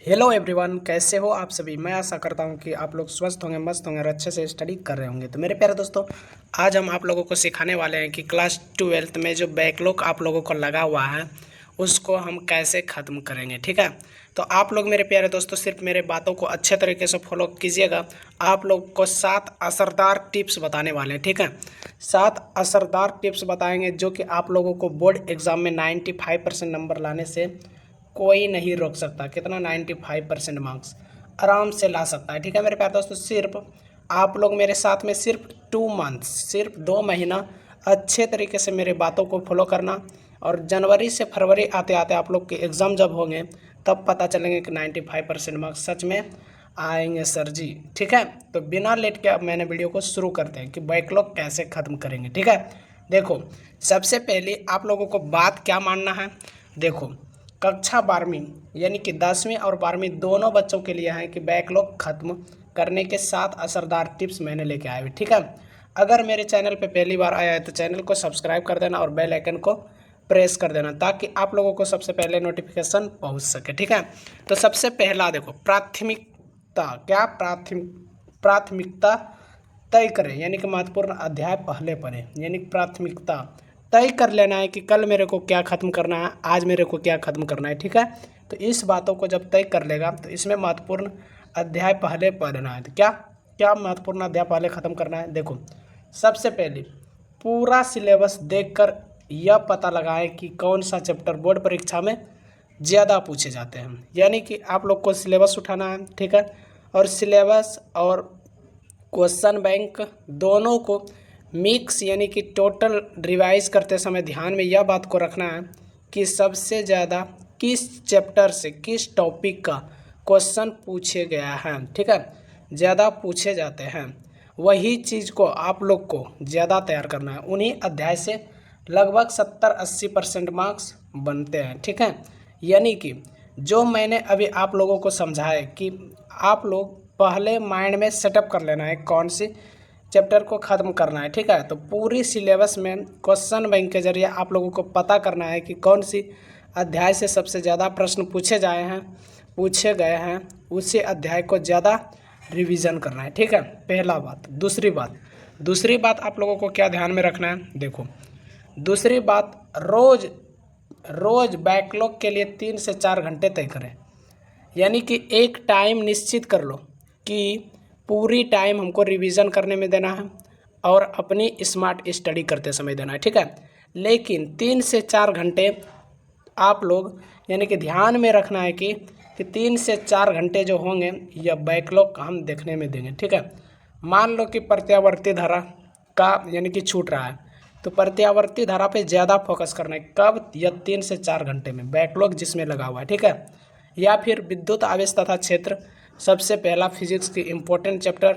Hello everyone, कैसे हो आप सभी। मैं आशा करता हूं कि आप लोग स्वस्थ होंगे, मस्त होंगे और अच्छे से स्टडी कर रहे होंगे। तो मेरे प्यारे दोस्तों, आज हम आप लोगों को सिखाने वाले हैं कि क्लास 12th में जो बैकलॉग आप लोगों को लगा हुआ है उसको हम कैसे ख़त्म करेंगे। ठीक है, तो आप लोग मेरे प्यारे दोस्तों सिर्फ मेरे बातों को अच्छे तरीके से फॉलो कीजिएगा। आप लोग को 7 असरदार टिप्स बताने वाले हैं। ठीक है, 7 असरदार टिप्स बताएंगे जो कि आप लोगों को बोर्ड एग्ज़ाम में 95% नंबर लाने से कोई नहीं रोक सकता। कितना? 95% मार्क्स आराम से ला सकता है। ठीक है मेरे प्यारे दोस्तों, सिर्फ आप लोग मेरे साथ में सिर्फ 2 मंथ्स, सिर्फ 2 महीना अच्छे तरीके से मेरे बातों को फॉलो करना, और जनवरी से फरवरी आते आते आप लोग के एग्ज़ाम जब होंगे तब पता चलेंगे कि 95% मार्क्स सच में आएंगे सर जी। ठीक है, तो बिना लेट के अब मैंने वीडियो को शुरू करते हैं कि बैकलॉग कैसे ख़त्म करेंगे। ठीक है, देखो सबसे पहले आप लोगों को बात क्या मानना है। देखो, कक्षा 12वीं यानी कि 10वीं और 12वीं दोनों बच्चों के लिए है कि बैकलॉग खत्म करने के 7 असरदार टिप्स मैंने लेके आए हुए। ठीक है, अगर मेरे चैनल पे पहली बार आया है तो चैनल को सब्सक्राइब कर देना और बेल आइकन को प्रेस कर देना ताकि आप लोगों को सबसे पहले नोटिफिकेशन पहुंच सके। ठीक है, तो सबसे पहला देखो, प्राथमिकता। क्या? प्राथमिकता तय करें, यानी कि महत्वपूर्ण अध्याय पहले पढ़ें। यानी प्राथमिकता तय कर लेना है कि कल मेरे को क्या ख़त्म करना है, आज मेरे को क्या ख़त्म करना है। ठीक है, तो इस बातों को जब तय कर लेगा तो इसमें महत्वपूर्ण अध्याय पहले पढ़ना है। तो क्या क्या महत्वपूर्ण अध्याय पहले ख़त्म करना है? देखो, सबसे पहले पूरा सिलेबस देखकर यह पता लगाएं कि कौन सा चैप्टर बोर्ड परीक्षा में ज़्यादा पूछे जाते हैं। यानी कि आप लोग को सिलेबस उठाना है। ठीक है, और सिलेबस और क्वेश्चन बैंक दोनों को मिक्स यानी कि टोटल रिवाइज करते समय ध्यान में यह बात को रखना है कि सबसे ज़्यादा किस चैप्टर से किस टॉपिक का क्वेश्चन पूछे गया है। ठीक है, ज़्यादा पूछे जाते हैं वही चीज़ को आप लोग को ज़्यादा तैयार करना है। उन्हीं अध्याय से लगभग 70-80% मार्क्स बनते हैं। ठीक है, यानी कि जो मैंने अभी आप लोगों को समझाया कि आप लोग पहले माइंड में सेटअप कर लेना है कौन सी चैप्टर को ख़त्म करना है। ठीक है, तो पूरी सिलेबस में क्वेश्चन बैंक के जरिए आप लोगों को पता करना है कि कौन सी अध्याय से सबसे ज़्यादा प्रश्न पूछे गए हैं, उसी अध्याय को ज़्यादा रिवीजन करना है। ठीक है, पहला बात। दूसरी बात आप लोगों को क्या ध्यान में रखना है? देखो, दूसरी बात, रोज़ बैकलॉग के लिए 3 से 4 घंटे तय करें। यानी कि एक टाइम निश्चित कर लो कि पूरी टाइम हमको रिवीजन करने में देना है और अपनी स्मार्ट स्टडी करते समय देना है। ठीक है, लेकिन 3 से 4 घंटे आप लोग यानी कि ध्यान में रखना है कि 3 से 4 घंटे जो होंगे यह बैकलॉग हम देखने में देंगे। ठीक है, मान लो कि प्रत्यावर्ती धारा का यानी कि छूट रहा है तो प्रत्यावर्ती धारा पे ज़्यादा फोकस करना है। कब? यह 3 से 4 घंटे में बैकलॉग जिसमें लगा हुआ है। ठीक है, या फिर विद्युत आवेश तथा क्षेत्र, सबसे पहला फिजिक्स की इम्पोर्टेंट चैप्टर।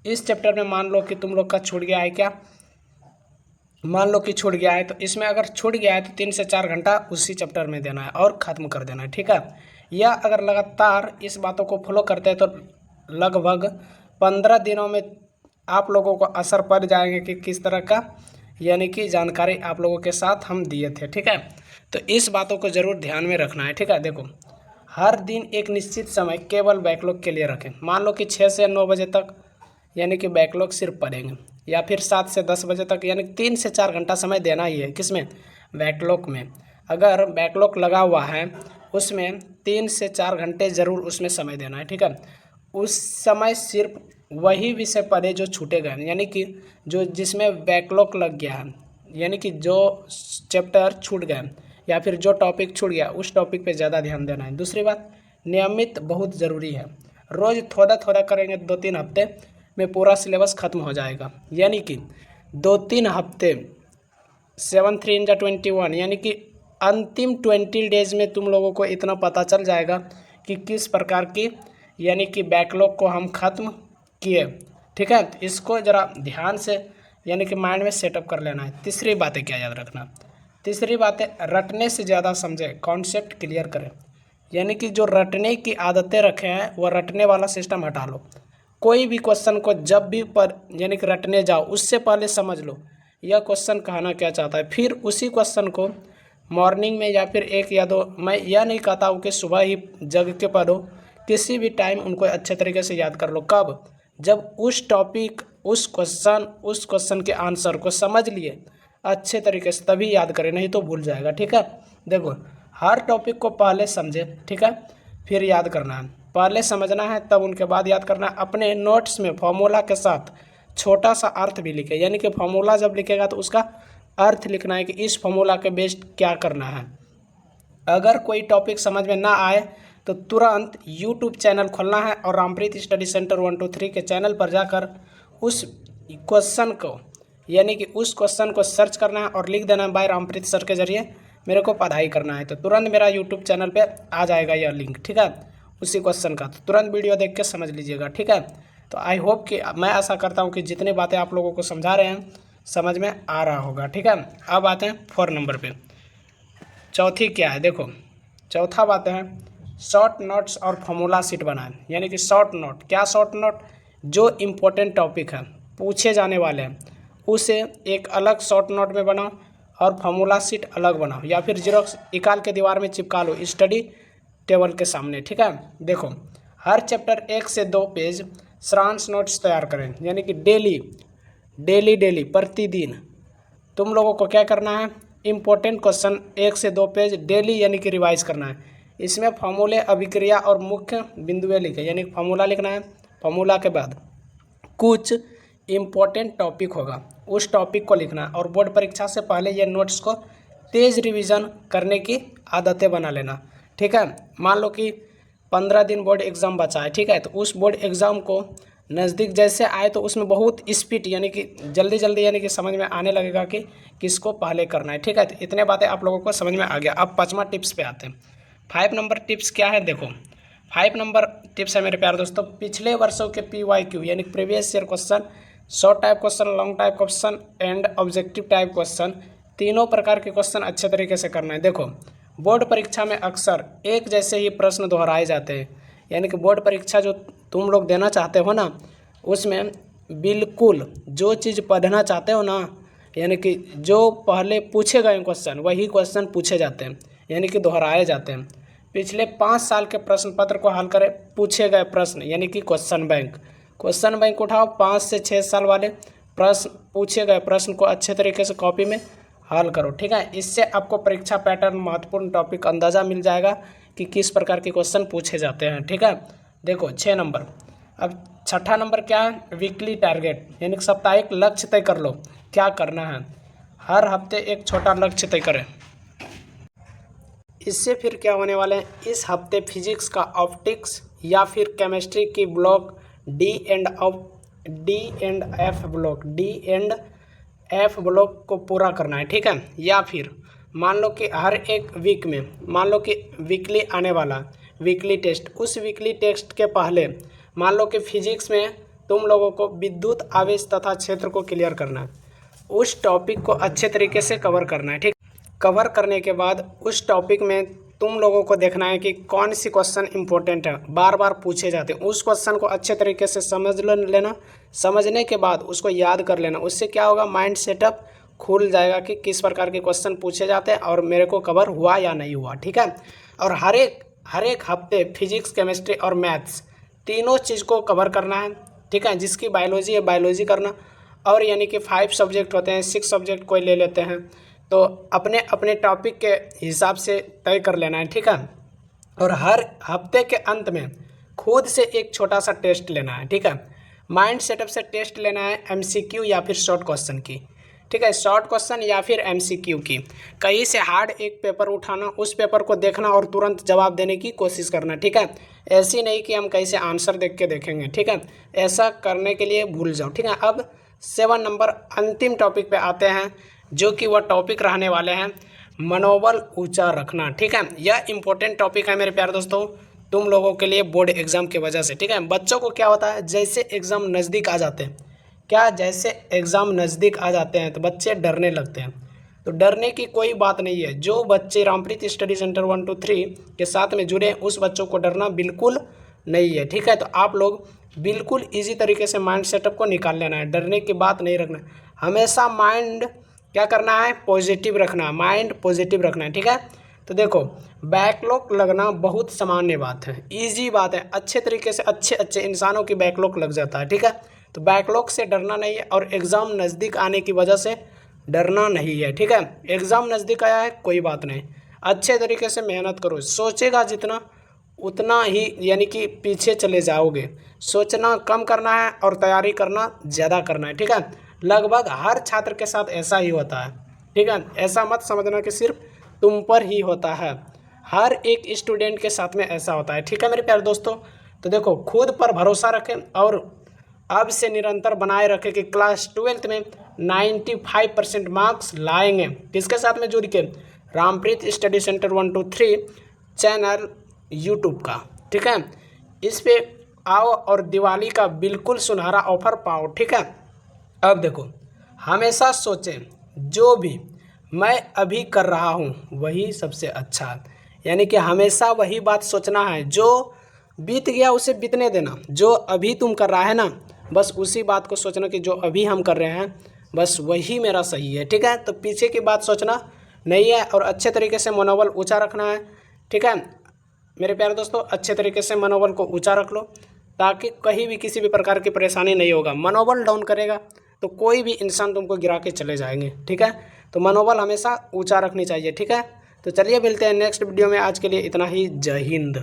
इस चैप्टर में मान लो कि तुम लोग का छूट गया है। क्या मान लो कि छूट गया है, तो इसमें अगर छूट गया है तो 3 से 4 घंटा उसी चैप्टर में देना है और ख़त्म कर देना है। ठीक है, या अगर लगातार इस बातों को फॉलो करते हैं तो लगभग 15 दिनों में आप लोगों को असर पड़ जाएंगे कि किस तरह का यानी कि जानकारी आप लोगों के साथ हम दिए थे। ठीक है, तो इस बातों को ज़रूर ध्यान में रखना है। ठीक है, देखो, हर दिन एक निश्चित समय केवल बैकलॉग के लिए रखें। मान लो कि 6 से 9 बजे तक यानी कि बैकलॉग सिर्फ पढ़ेंगे, या फिर 7 से 10 बजे तक, यानी 3 से 4 घंटा समय देना ही है। किसमें? बैकलॉग में। अगर बैकलॉग लगा हुआ है उसमें 3 से 4 घंटे ज़रूर उसमें समय देना है। ठीक है, उस समय सिर्फ वही विषय पढ़े जो छूटे गए, यानी कि जो जिसमें बैकलॉग लग गया है, यानी कि जो चैप्टर छूट गए या फिर जो टॉपिक छूट गया उस टॉपिक पे ज़्यादा ध्यान देना है। दूसरी बात, नियमित बहुत ज़रूरी है। रोज़ थोड़ा थोड़ा करेंगे 2-3 हफ्ते में पूरा सिलेबस ख़त्म हो जाएगा। यानी कि 2-3 हफ्ते 7 3 जा 21, यानी कि अंतिम 20 डेज में तुम लोगों को इतना पता चल जाएगा कि किस प्रकार की यानी कि बैकलॉग को हम ख़त्म किए। ठीक है, तो इसको ज़रा ध्यान से यानी कि माइंड में सेटअप कर लेना है। तीसरी बातें क्या याद रखना? तीसरी बात है, रटने से ज़्यादा समझे, कॉन्सेप्ट क्लियर करें। यानी कि जो रटने की आदतें रखे हैं वह रटने वाला सिस्टम हटा लो। कोई भी क्वेश्चन को जब भी पर यानी कि रटने जाओ उससे पहले समझ लो यह क्वेश्चन कहना क्या चाहता है, फिर उसी क्वेश्चन को मॉर्निंग में या फिर 1 या 2, मैं यह नहीं कहता हूँ कि सुबह ही जग के पढ़ो, किसी भी टाइम उनको अच्छे तरीके से याद कर लो। कब? जब उस टॉपिक, उस क्वेश्चन के आंसर को समझ लिए अच्छे तरीके से, तभी याद करें, नहीं तो भूल जाएगा। ठीक है, देखो हर टॉपिक को पहले समझे, ठीक है, फिर याद करना है। पहले समझना है तब उनके बाद याद करना है। अपने नोट्स में फॉर्मूला के साथ छोटा सा अर्थ भी लिखे, यानी कि फॉर्मूला जब लिखेगा तो उसका अर्थ लिखना है कि इस फॉर्मूला के बेस्ड क्या करना है। अगर कोई टॉपिक समझ में ना आए तो तुरंत यूट्यूब चैनल खोलना है और रामप्रीत स्टडी सेंटर 1 2 3 के चैनल पर जाकर उस क्वेश्चन को, यानी कि उस क्वेश्चन को सर्च करना है और लिख देना है बाय रामप्रीत सर के जरिए मेरे को पढ़ाई करना है, तो तुरंत मेरा यूट्यूब चैनल पे आ जाएगा यह लिंक। ठीक है, उसी क्वेश्चन का, तो तुरंत वीडियो देख के समझ लीजिएगा। ठीक है, तो आई होप कि मैं ऐसा करता हूँ कि जितनी बातें आप लोगों को समझा रहे हैं समझ में आ रहा होगा। ठीक है, अब आते हैं 4 नंबर पे। चौथी क्या है, देखो चौथा बात है शॉर्ट नोट्स और फॉर्मूला शीट बनाएं। यानी कि शॉर्ट नोट, क्या शॉर्ट नोट? जो इम्पोर्टेंट टॉपिक है, पूछे जाने वाले हैं, उसे एक अलग शॉर्ट नोट में बनाओ और फॉर्मूला शीट अलग बनाओ, या फिर जीरोक्स निकाल के दीवार में चिपका लो स्टडी टेबल के सामने। ठीक है, देखो हर चैप्टर 1 से 2 पेज सारांश नोट्स तैयार करें। यानी कि डेली प्रतिदिन तुम लोगों को क्या करना है, इम्पोर्टेंट क्वेश्चन 1 से 2 पेज डेली यानी कि रिवाइज करना है। इसमें फॉर्मूले, अभिक्रिया और मुख्य बिंदुएं लिखे, यानी फॉर्मूला लिखना है। फॉर्मूला के बाद कुछ इम्पोर्टेंट टॉपिक होगा, उस टॉपिक को लिखना है। और बोर्ड परीक्षा से पहले ये नोट्स को तेज़ रिवीजन करने की आदतें बना लेना। ठीक है, मान लो कि 15 दिन बोर्ड एग्ज़ाम बचा है, ठीक है, तो उस बोर्ड एग्ज़ाम को नज़दीक जैसे आए तो उसमें बहुत स्पीड यानी कि जल्दी यानी कि समझ में आने लगेगा कि किसको पहले करना है। ठीक है, तो इतने बातें आप लोगों को समझ में आ गया। अब 5वां टिप्स पे आते हैं। 5 नंबर टिप्स क्या है, देखो 5 नंबर टिप्स है मेरे प्यारे दोस्तों, पिछले वर्षों के PYQ यानी previous year question, short type question, long type question and objective type question, तीनों प्रकार के क्वेश्चन अच्छे तरीके से करना है। देखो बोर्ड परीक्षा में अक्सर एक जैसे ही प्रश्न दोहराए जाते हैं, यानी कि बोर्ड परीक्षा जो तुम लोग देना चाहते हो ना, उसमें बिल्कुल जो चीज़ पढ़ना चाहते हो ना, यानी कि जो पहले पूछे गए क्वेश्चन वही क्वेश्चन पूछे जाते हैं, यानी कि दोहराए जाते हैं। पिछले 5 साल के प्रश्न पत्र को हल करें, पूछे गए प्रश्न यानी कि क्वेश्चन बैंक उठाओ, 5 से 6 साल वाले प्रश्न, पूछे गए प्रश्न को अच्छे तरीके से कॉपी में हल करो। ठीक है, इससे आपको परीक्षा पैटर्न, महत्वपूर्ण टॉपिक अंदाज़ा मिल जाएगा कि किस प्रकार के क्वेश्चन पूछे जाते हैं। ठीक है, देखो 6 नंबर। अब 6ठा नंबर क्या है, वीकली टारगेट, यानी कि साप्ताहिक लक्ष्य तय कर लो। क्या करना है, हर हफ्ते एक छोटा लक्ष्य तय करें। इससे फिर क्या होने वाले हैं, इस हफ्ते फिजिक्स का ऑप्टिक्स या फिर केमिस्ट्री की block D and F block को पूरा करना है। ठीक है, या फिर मान लो कि हर एक वीक में, मान लो कि वीकली आने वाला वीकली टेस्ट, उस वीकली टेस्ट के पहले मान लो कि फिजिक्स में तुम लोगों को विद्युत आवेश तथा क्षेत्र को क्लियर करना है। उस टॉपिक को अच्छे तरीके से कवर करना है। ठीक, कवर करने के बाद उस टॉपिक में तुम लोगों को देखना है कि कौन सी क्वेश्चन इंपॉर्टेंट है, बार बार पूछे जाते हैं। उस क्वेश्चन को अच्छे तरीके से समझ लेना, समझने के बाद उसको याद कर लेना। उससे क्या होगा, माइंड सेटअप खुल जाएगा कि किस प्रकार के क्वेश्चन पूछे जाते हैं और मेरे को कवर हुआ या नहीं हुआ। ठीक है, और हर एक हफ्ते फिजिक्स, केमिस्ट्री और मैथ्स तीनों चीज़ को कवर करना है। ठीक है, जिसकी बायोलॉजी है बायोलॉजी करना, और यानी कि 5 सब्जेक्ट होते हैं, 6 सब्जेक्ट कोई ले लेते हैं, तो अपने अपने टॉपिक के हिसाब से तय कर लेना है। ठीक है, और हर हफ्ते के अंत में खुद से एक छोटा सा टेस्ट लेना है। ठीक है, माइंड सेटअप से टेस्ट लेना है MCQ या फिर शॉर्ट क्वेश्चन की। ठीक है, शॉर्ट क्वेश्चन या फिर MCQ की। कहीं से हार्ड एक पेपर उठाना, उस पेपर को देखना और तुरंत जवाब देने की कोशिश करना। ठीक है, ऐसी नहीं कि हम कैसे आंसर देख के देखेंगे। ठीक है, ऐसा करने के लिए भूल जाओ। ठीक है, अब 7 नंबर अंतिम टॉपिक पे आते हैं, जो कि वह टॉपिक रहने वाले हैं मनोबल ऊंचा रखना। ठीक है, यह इंपॉर्टेंट टॉपिक है मेरे प्यारे दोस्तों तुम लोगों के लिए बोर्ड एग्जाम की वजह से। ठीक है, बच्चों को क्या होता है, जैसे एग्ज़ाम नज़दीक आ जाते हैं, जैसे एग्ज़ाम नज़दीक आ जाते हैं तो बच्चे डरने लगते हैं। तो डरने की कोई बात नहीं है। जो बच्चे रामप्रीत स्टडी सेंटर 1 2 3 के साथ में जुड़े हैं, उस बच्चों को डरना बिल्कुल नहीं है। ठीक है, तो आप लोग बिल्कुल ईजी तरीके से माइंड सेटअप को निकाल लेना है, डरने की बात नहीं रखना। हमेशा माइंड क्या करना है, पॉजिटिव रखना है, माइंड पॉजिटिव रखना है। ठीक है, तो देखो, बैकलॉग लगना बहुत सामान्य बात है, इजी बात है, अच्छे तरीके से अच्छे अच्छे इंसानों की बैकलॉग लग जाता है, ठीक है। तो बैकलॉग से डरना नहीं है और एग्ज़ाम नज़दीक आने की वजह से डरना नहीं है, ठीक है। एग्ज़ाम नज़दीक आया है, कोई बात नहीं, अच्छे तरीके से मेहनत करो, सोचेगा जितना उतना ही यानी कि पीछे चले जाओगे। सोचना कम करना है और तैयारी करना ज़्यादा करना है, ठीक है। लगभग हर छात्र के साथ ऐसा ही होता है, ठीक है। ऐसा मत समझना कि सिर्फ तुम पर ही होता है, हर एक स्टूडेंट के साथ में ऐसा होता है, ठीक है मेरे प्यारे दोस्तों। तो देखो, खुद पर भरोसा रखें और अब से निरंतर बनाए रखें कि क्लास 12th में 95% मार्क्स लाएंगे। किसके साथ में जुड़ के? Rampreet study centre 123 channel YouTube का, ठीक है। इस पे आओ और दिवाली का बिल्कुल सुनहरा ऑफर पाओ, ठीक है। अब देखो, हमेशा सोचें जो भी मैं अभी कर रहा हूँ वही सबसे अच्छा है, यानी कि हमेशा वही बात सोचना है, जो बीत गया उसे बीतने देना, जो अभी तुम कर रहा है ना बस उसी बात को सोचना कि जो अभी हम कर रहे हैं बस वही मेरा सही है, ठीक है। तो पीछे की बात सोचना नहीं है और अच्छे तरीके से मनोबल ऊंचा रखना है, ठीक है मेरे प्यारे दोस्तों। अच्छे तरीके से मनोबल को ऊंचा रख लो ताकि कहीं भी किसी भी प्रकार की परेशानी नहीं होगा। मनोबल डाउन करेगा तो कोई भी इंसान तुमको गिरा के चले जाएंगे, ठीक है। तो मनोबल हमेशा ऊंचा रखनी चाहिए, ठीक है। तो चलिए मिलते हैं नेक्स्ट वीडियो में, आज के लिए इतना ही, जय हिंद।